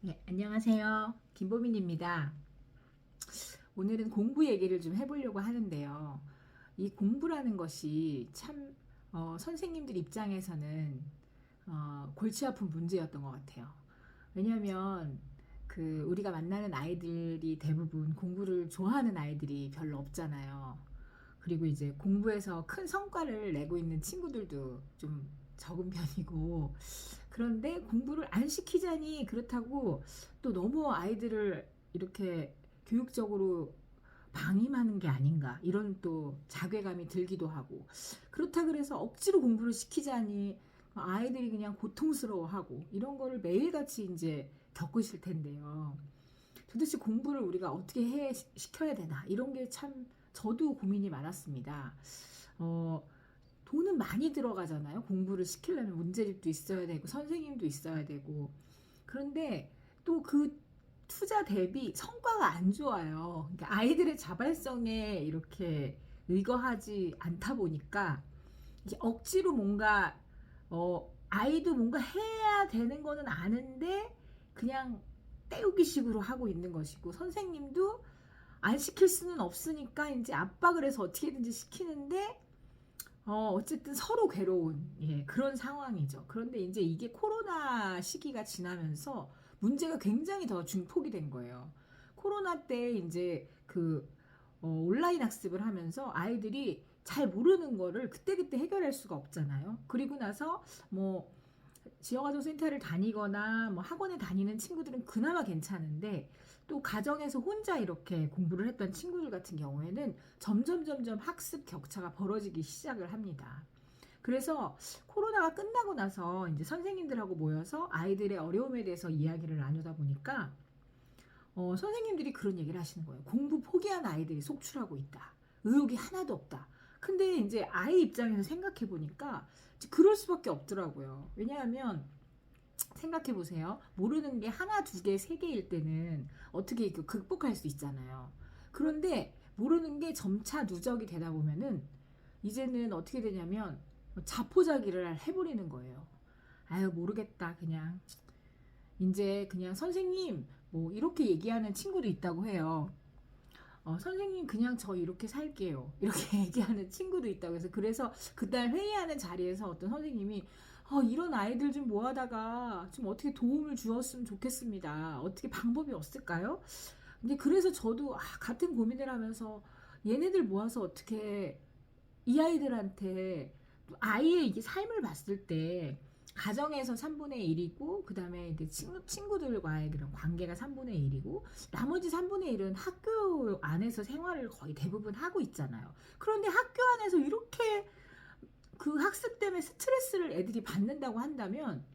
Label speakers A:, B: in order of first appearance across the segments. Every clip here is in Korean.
A: 네, 안녕하세요. 김보민입니다. 오늘은 공부 얘기를 좀 해보려고 하는데요. 이 공부라는 것이 참 선생님들 입장에서는 골치 아픈 문제였던 것 같아요. 왜냐하면 그 우리가 만나는 아이들이 대부분 공부를 좋아하는 아이들이 별로 없잖아요. 그리고 이제 공부에서 큰 성과를 내고 있는 친구들도 좀 적은 편이고, 그런데 공부를 안 시키자니 그렇다고 또 너무 아이들을 이렇게 교육적으로 방임하는 게 아닌가, 이런 또 자괴감이 들기도 하고, 그렇다 그래서 억지로 공부를 시키자니 아이들이 그냥 고통스러워하고, 이런 거를 매일같이 이제 겪으실 텐데요. 도대체 공부를 우리가 어떻게 시켜야 되나, 이런 게 참 저도 고민이 많았습니다. 어, 돈은 많이 들어가잖아요. 공부를 시키려면 문제집도 있어야 되고 선생님도 있어야 되고. 그런데 또 그 투자 대비 성과가 안 좋아요. 그러니까 아이들의 자발성에 이렇게 의거하지 않다 보니까 이제 억지로 뭔가 아이도 뭔가 해야 되는 거는 아는데 그냥 때우기 식으로 하고 있는 것이고, 선생님도 안 시킬 수는 없으니까 이제 압박을 해서 어떻게든지 시키는데 어쨌든 서로 괴로운, 그런 상황이죠. 그런데 이제 이게 코로나 시기가 지나면서 문제가 굉장히 더 증폭이 된 거예요. 코로나 때 이제 온라인 학습을 하면서 아이들이 잘 모르는 거를 그때그때 해결할 수가 없잖아요. 그리고 나서 뭐 지역아동센터를 다니거나 뭐 학원에 다니는 친구들은 그나마 괜찮은데, 또 가정에서 혼자 이렇게 공부를 했던 친구들 같은 경우에는 점점 학습 격차가 벌어지기 시작을 합니다. 그래서 코로나가 끝나고 나서 이제 선생님들하고 모여서 아이들의 어려움에 대해서 이야기를 나누다 보니까 선생님들이 그런 얘기를 하시는 거예요. 공부 포기한 아이들이 속출하고 있다. 의욕이 하나도 없다. 근데 이제 아이 입장에서 생각해 보니까 그럴 수밖에 없더라고요. 왜냐하면 생각해 보세요. 모르는 게 하나, 두 개, 세 개일 때는 어떻게 극복할 수 있잖아요. 그런데 모르는 게 점차 누적이 되다 보면은 이제는 어떻게 되냐면 자포자기를 해버리는 거예요. 아유, 모르겠다. 그냥 이제 그냥 선생님 뭐 이렇게 얘기하는 친구도 있다고 해요. 선생님 그냥 저 이렇게 살게요, 이렇게 얘기하는 친구도 있다고 해서, 그래서 그날 회의하는 자리에서 어떤 선생님이 이런 아이들 좀 모아다가 좀 어떻게 도움을 주었으면 좋겠습니다. 어떻게 방법이 없을까요? 근데 그래서 저도 같은 고민을 하면서 얘네들 모아서 어떻게 이 아이들한테 또 아이의 이게 삶을 봤을 때 가정에서 3분의 1이고, 그 다음에 이제 친구들과의 그런 관계가 3분의 1이고, 나머지 3분의 1은 학교 안에서 생활을 거의 대부분 하고 있잖아요. 그런데 학교 안에서 이렇게 그 학습 때문에 스트레스를 애들이 받는다고 한다면,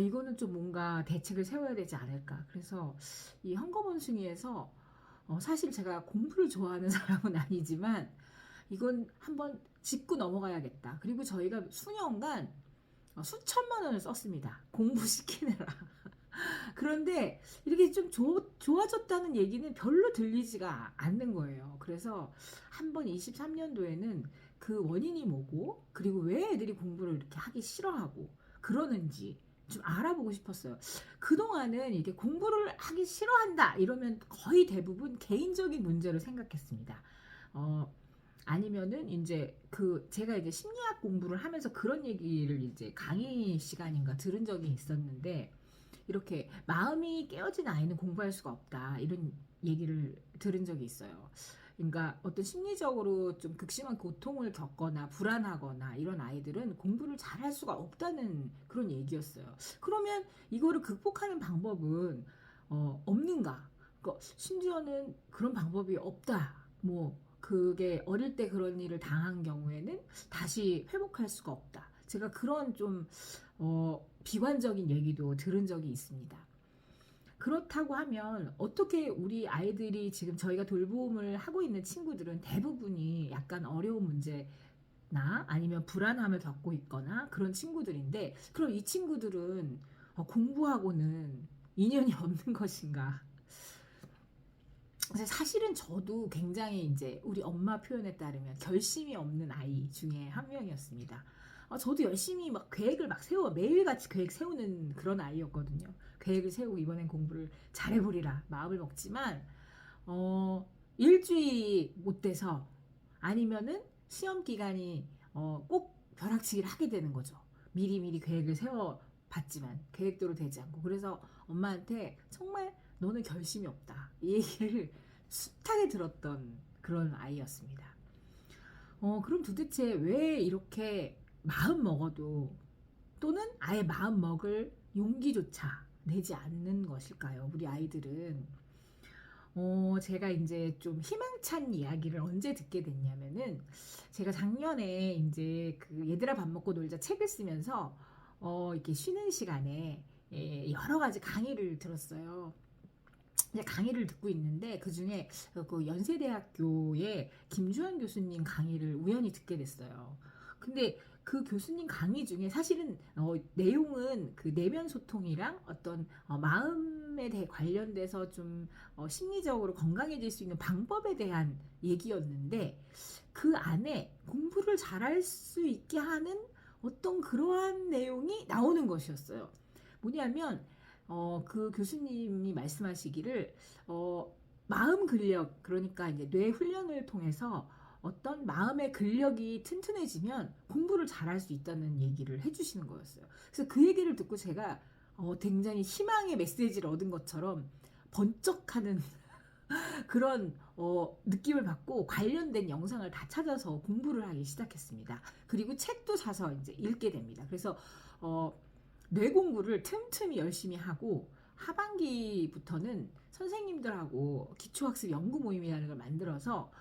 A: 이거는 좀 뭔가 대책을 세워야 되지 않을까. 그래서 이 한꺼번숭이에서 사실 제가 공부를 좋아하는 사람은 아니지만 이건 한번 짚고 넘어가야겠다. 그리고 저희가 수년간 수천만 원을 썼습니다. 공부시키느라. 그런데 이렇게 좀 좋아졌다는 얘기는 별로 들리지가 않는 거예요. 그래서 한번 23년도에는 그 원인이 뭐고, 그리고 왜 애들이 공부를 이렇게 하기 싫어하고 그러는지 좀 알아보고 싶었어요. 그동안은 이게 공부를 하기 싫어한다 이러면 거의 대부분 개인적인 문제로 생각했습니다. 어, 아니면은 이제 제가 이제 심리학 공부를 하면서 그런 얘기를 이제 강의 시간인가 들은 적이 있었는데, 이렇게 마음이 깨어진 아이는 공부할 수가 없다, 이런 얘기를 들은 적이 있어요. 그러니까 어떤 심리적으로 좀 극심한 고통을 겪거나 불안하거나 이런 아이들은 공부를 잘할 수가 없다는 그런 얘기였어요. 그러면 이거를 극복하는 방법은 없는가? 그러니까 심지어는 그런 방법이 없다. 뭐 그게 어릴 때 그런 일을 당한 경우에는 다시 회복할 수가 없다. 제가 그런 좀 비관적인 얘기도 들은 적이 있습니다. 그렇다고 하면 어떻게 우리 아이들이 지금 저희가 돌봄을 하고 있는 친구들은 대부분이 약간 어려운 문제나 아니면 불안함을 겪고 있거나 그런 친구들인데, 그럼 이 친구들은 공부하고는 인연이 없는 것인가? 사실은 저도 굉장히 이제 우리 엄마 표현에 따르면 결심이 없는 아이 중에 한 명이었습니다. 저도 열심히 막 계획을 막 세워 매일같이 계획 세우는 그런 아이였거든요. 계획을 세우고 이번엔 공부를 잘해보리라 마음을 먹지만 일주일 못 돼서 아니면은 시험 기간이 꼭 벼락치기를 하게 되는 거죠. 미리미리 계획을 세워 봤지만 계획대로 되지 않고 그래서 엄마한테 정말 너는 결심이 없다 이 얘기를 숱하게 들었던 그런 아이였습니다. 그럼 도대체 왜 이렇게 마음 먹어도 또는 아예 마음 먹을 용기조차 내지 않는 것일까요? 우리 아이들은 제가 이제 좀 희망찬 이야기를 언제 듣게 됐냐면은 제가 작년에 이제 그 얘들아 밥 먹고 놀자 책을 쓰면서 이렇게 쉬는 시간에 여러 가지 강의를 들었어요. 이제 강의를 듣고 있는데 그 중에 그 연세대학교의 김주환 교수님 강의를 우연히 듣게 됐어요. 근데 그 교수님 강의 중에 사실은 내용은 그 내면 소통이랑 어떤 마음에 대해 관련돼서 좀 심리적으로 건강해질 수 있는 방법에 대한 얘기였는데 그 안에 공부를 잘할 수 있게 하는 어떤 그러한 내용이 나오는 것이었어요. 뭐냐면 그 교수님이 말씀하시기를 마음 근력 그러니까 이제 뇌 훈련을 통해서 어떤 마음의 근력이 튼튼해지면 공부를 잘할 수 있다는 얘기를 해주시는 거였어요. 그래서 그 얘기를 듣고 제가 굉장히 희망의 메시지를 얻은 것처럼 번쩍하는 그런 느낌을 받고 관련된 영상을 다 찾아서 공부를 하기 시작했습니다. 그리고 책도 사서 이제 읽게 됩니다. 그래서 뇌 공부를 틈틈이 열심히 하고 하반기부터는 선생님들하고 기초학습 연구 모임이라는 걸 만들어서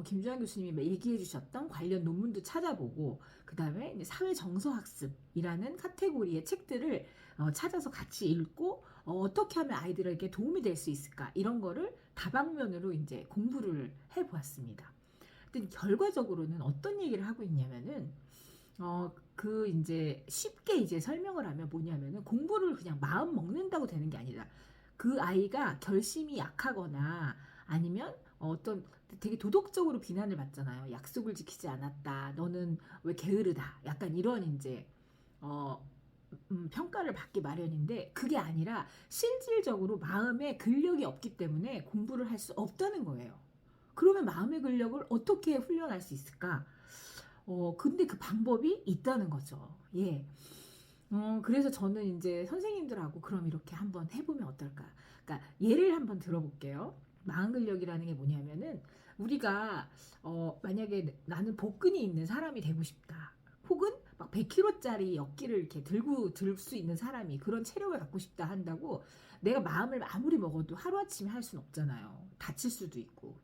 A: 김주환 교수님이 얘기해 주셨던 관련 논문도 찾아보고 그 다음에 사회정서학습이라는 카테고리의 책들을 찾아서 같이 읽고 어떻게 하면 아이들에게 도움이 될 수 있을까 이런 거를 다방면으로 이제 공부를 해보았습니다. 근데 결과적으로는 어떤 얘기를 하고 있냐면은 그 이제 쉽게 이제 설명을 하면 뭐냐면은 공부를 그냥 마음 먹는다고 되는 게 아니라 그 아이가 결심이 약하거나 아니면 어떤 되게 도덕적으로 비난을 받잖아요. 약속을 지키지 않았다. 너는 왜 게으르다. 약간 이런 이제 평가를 받기 마련인데 그게 아니라 실질적으로 마음에 근력이 없기 때문에 공부를 할 수 없다는 거예요. 그러면 마음의 근력을 어떻게 훈련할 수 있을까? 근데 그 방법이 있다는 거죠. 예. 그래서 저는 이제 선생님들하고 그럼 이렇게 한번 해보면 어떨까? 그러니까 예를 한번 들어볼게요. 마음 근력이라는 게 뭐냐면은 우리가 만약에 나는 복근이 있는 사람이 되고 싶다. 혹은 막 100kg짜리 역기를 이렇게 들 수 있는 사람이 그런 체력을 갖고 싶다 한다고 내가 마음을 아무리 먹어도 하루아침에 할 수는 없잖아요. 다칠 수도 있고.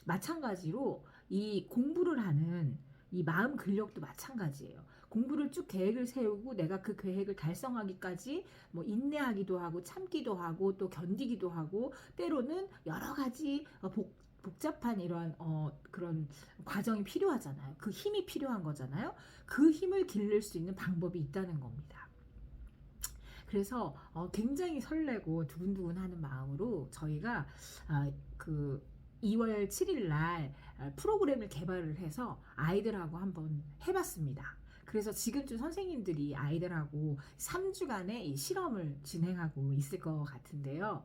A: 마찬가지로 이 공부를 하는 이 마음 근력도 마찬가지예요. 공부를 쭉 계획을 세우고 내가 그 계획을 달성하기까지 뭐 인내하기도 하고 참기도 하고 또 견디기도 하고 때로는 여러 가지 복잡한 이런 그런 과정이 필요하잖아요. 그 힘이 필요한 거잖아요. 그 힘을 기를 수 있는 방법이 있다는 겁니다. 그래서 굉장히 설레고 두근두근하는 마음으로 저희가 그 2월 7일 날 프로그램을 개발을 해서 아이들하고 한번 해봤습니다. 그래서 지금쯤 선생님들이 아이들하고 3주간의 이 실험을 진행하고 있을 것 같은데요.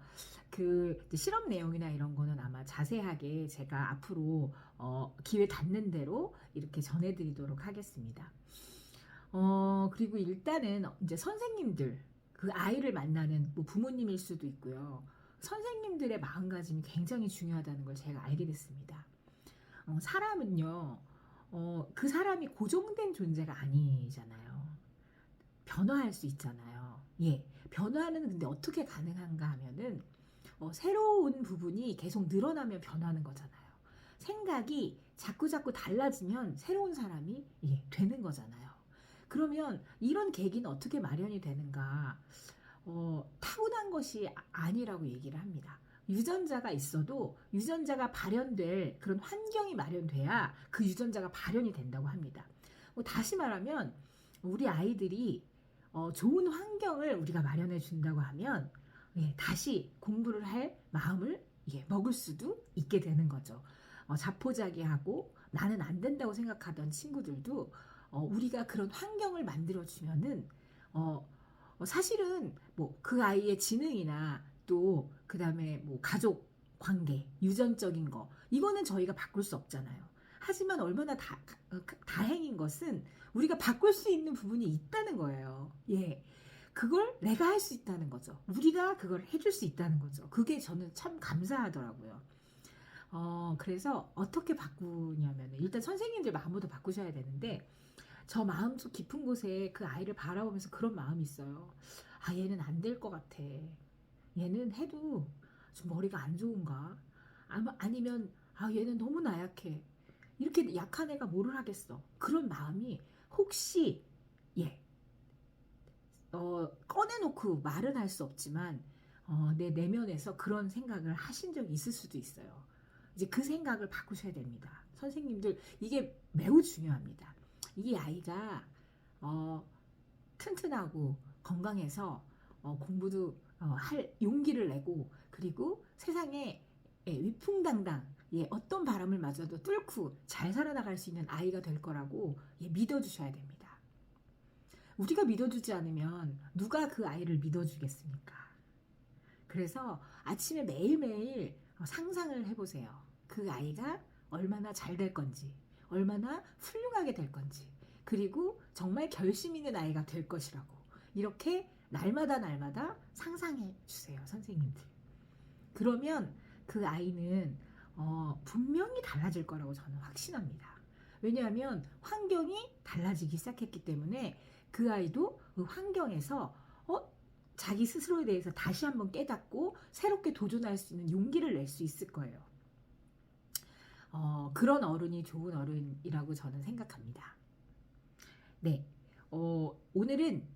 A: 그 실험 내용이나 이런 거는 아마 자세하게 제가 앞으로 기회 닿는 대로 이렇게 전해드리도록 하겠습니다. 그리고 일단은 이제 선생님들, 그 아이를 만나는 뭐 부모님일 수도 있고요. 선생님들의 마음가짐이 굉장히 중요하다는 걸 제가 알게 됐습니다. 사람은요, 그 사람이 고정된 존재가 아니잖아요. 변화할 수 있잖아요. 예. 변화는 근데 어떻게 가능한가 하면은, 새로운 부분이 계속 늘어나면 변하는 거잖아요. 생각이 자꾸자꾸 달라지면 새로운 사람이 되는 거잖아요. 그러면 이런 계기는 어떻게 마련이 되는가? 타고난 것이 아니라고 얘기를 합니다. 유전자가 있어도 유전자가 발현될 그런 환경이 마련돼야 그 유전자가 발현이 된다고 합니다. 다시 말하면 우리 아이들이 좋은 환경을 우리가 마련해 준다고 하면 다시 공부를 할 마음을 먹을 수도 있게 되는 거죠. 자포자기하고 나는 안 된다고 생각하던 친구들도 우리가 그런 환경을 만들어주면은 사실은 뭐 그 아이의 지능이나 또 그다음에 뭐 가족 관계, 유전적인 거 이거는 저희가 바꿀 수 없잖아요. 하지만 얼마나 다행인 것은 우리가 바꿀 수 있는 부분이 있다는 거예요. 예. 그걸 내가 할 수 있다는 거죠. 우리가 그걸 해줄 수 있다는 거죠. 그게 저는 참 감사하더라고요. 그래서 어떻게 바꾸냐면 일단 선생님들 마음부터 바꾸셔야 되는데 저 마음속 깊은 곳에 그 아이를 바라보면서 그런 마음이 있어요. 아, 얘는 안 될 것 같아. 얘는 해도 좀 머리가 안 좋은가? 아니면 아, 얘는 너무 나약해. 이렇게 약한 애가 뭐를 하겠어. 그런 마음이 혹시 예, 꺼내놓고 말은 할 수 없지만 내 내면에서 그런 생각을 하신 적이 있을 수도 있어요. 이제 그 생각을 바꾸셔야 됩니다. 선생님들 이게 매우 중요합니다. 이 아이가 튼튼하고 건강해서 공부도 할 용기를 내고 그리고 세상에 위풍당당 어떤 바람을 맞아도 뚫고 잘 살아나갈 수 있는 아이가 될 거라고 믿어주셔야 됩니다. 우리가 믿어주지 않으면 누가 그 아이를 믿어주겠습니까? 그래서 아침에 매일매일 상상을 해보세요. 그 아이가 얼마나 잘 될 건지, 얼마나 훌륭하게 될 건지, 그리고 정말 결심 있는 아이가 될 것이라고 이렇게 날마다 상상해 주세요, 선생님들. 그러면 그 아이는 분명히 달라질 거라고 저는 확신합니다. 왜냐하면 환경이 달라지기 시작했기 때문에 그 아이도 그 환경에서 자기 스스로에 대해서 다시 한번 깨닫고 새롭게 도전할 수 있는 용기를 낼 수 있을 거예요. 그런 어른이 좋은 어른이라고 저는 생각합니다. 네, 오늘은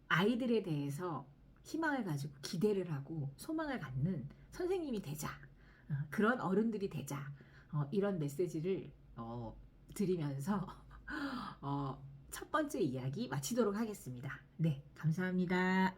A: 아이들에 대해서 희망을 가지고 기대를 하고 소망을 갖는 선생님이 되자, 그런 어른들이 되자, 이런 메시지를 드리면서 첫 번째 이야기 마치도록 하겠습니다. 네, 감사합니다.